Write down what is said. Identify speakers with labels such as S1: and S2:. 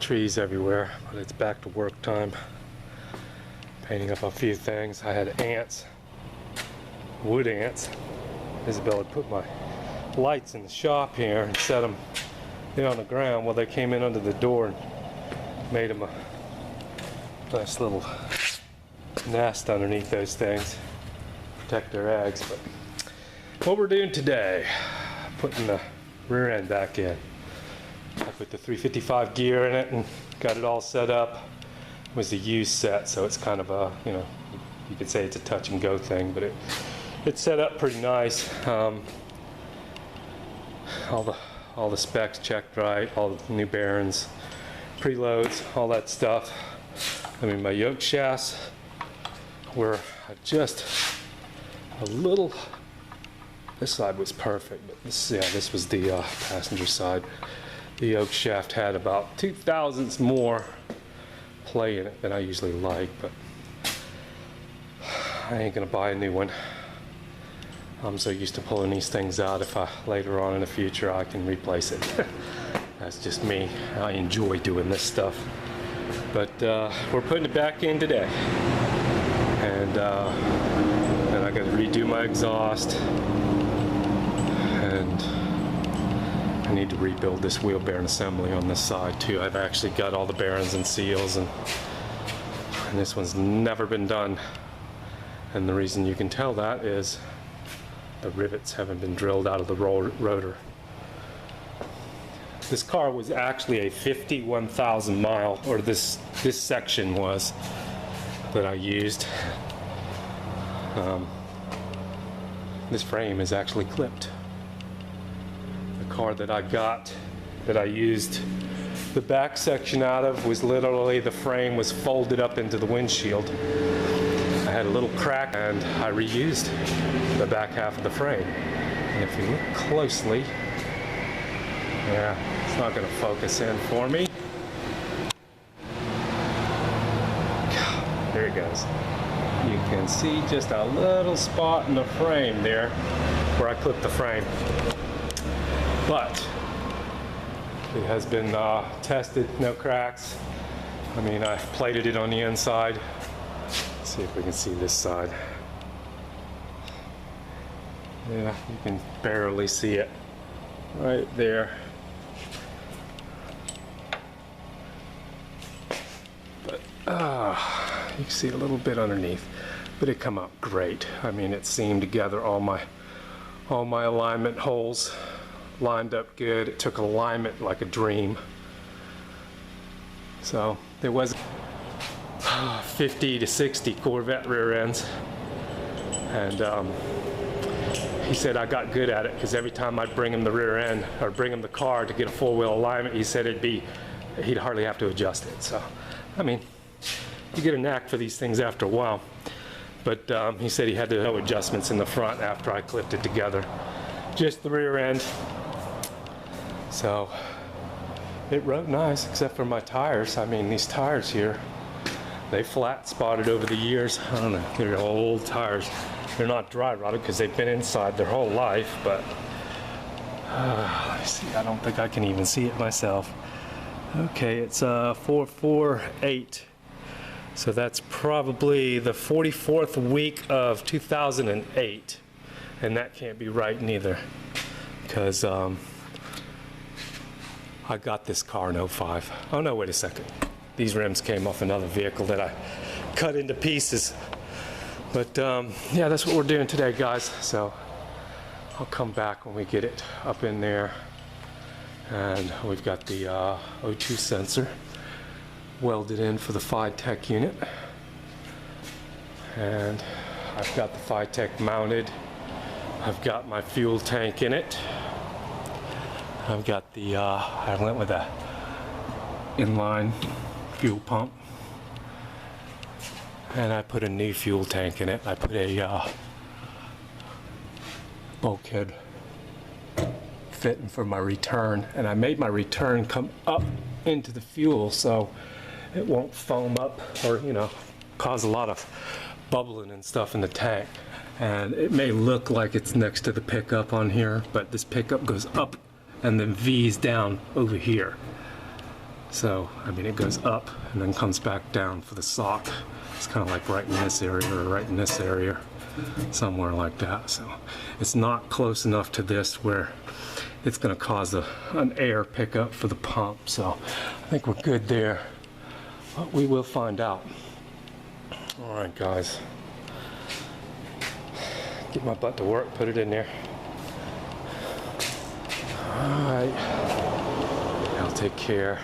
S1: trees everywhere, but it's back to work time. Painting up a few things. I had ants, wood ants. Isabel had put my lights in the shop here and set them there on the ground. Well, they came in under the door and made them a nice little nest underneath those things, protect their eggs. But what we're doing today, putting the rear end back in. I put the 355 gear in it and got it all set up. It was a used set, so it's kind of a, you know, you could say it's a touch and go thing, but it's set up pretty nice. All the specs checked right, all the new bearings, preloads, all that stuff. I mean, my yoke shafts were just a little. This side was perfect, but this was the passenger side. The yoke shaft had about 2 thousandths more play in it than I usually like, but I ain't gonna buy a new one. I'm so used to pulling these things out. If later on in the future I can replace it. That's just me. I enjoy doing this stuff. But we're putting it back in today, and then I got to redo my exhaust, and I need to rebuild this wheel bearing assembly on this side too. I've actually got all the bearings and seals, and this one's never been done. And the reason you can tell that is the rivets haven't been drilled out of the rotor. This car was actually a 51,000 mile, or this section was, that I used. This frame is actually clipped. The car that I got, that I used the back section out of, was literally, the frame was folded up into the windshield. I had a little crack and I reused the back half of the frame. And if you look closely, yeah, it's not going to focus in for me. There it goes. You can see just a little spot in the frame there where I clipped the frame. But it has been tested, no cracks. I mean, I plated it on the inside. Let's see if we can see this side. Yeah, you can barely see it right there. But you can see a little bit underneath, but it come out great. I mean, it seamed together. All my alignment holes lined up good. It took alignment like a dream. So there was 50 to 60 Corvette rear ends, and he said I got good at it, because every time I'd bring him the rear end, or bring him the car to get a full wheel alignment, he said he'd hardly have to adjust it. So, I mean, you get a knack for these things after a while. But he said he had no adjustments in the front after I clipped it together, just the rear end. So it rode nice, except for my tires. I mean, these tires here, they flat spotted over the years. I don't know, they're old tires. They're not dry rotted because they've been inside their whole life, but let me see, I don't think I can even see it myself. Okay, it's 448. So that's probably the 44th week of 2008, and that can't be right neither, because I got this car in 05. Oh no, wait a second. These rims came off another vehicle that I cut into pieces. But yeah, that's what we're doing today, guys. So I'll come back when we get it up in there. And we've got the O2 sensor welded in for the vette unit. And I've got the vette mounted. I've got my fuel tank in it. I've got the, I went with a inline fuel pump. And I put a new fuel tank in it. I put a bulkhead fitting for my return, and I made my return come up into the fuel so it won't foam up or, you know, cause a lot of bubbling and stuff in the tank. And it may look like it's next to the pickup on here, but this pickup goes up and then V's down over here. So, I mean, it goes up and then comes back down for the sock. It's kind of like right in this area or right in this area, somewhere like that. So it's not close enough to this where it's going to cause an air pickup for the pump. So I think we're good there, but we will find out. All right, guys. Get my butt to work, put it in there. All right. I'll take care.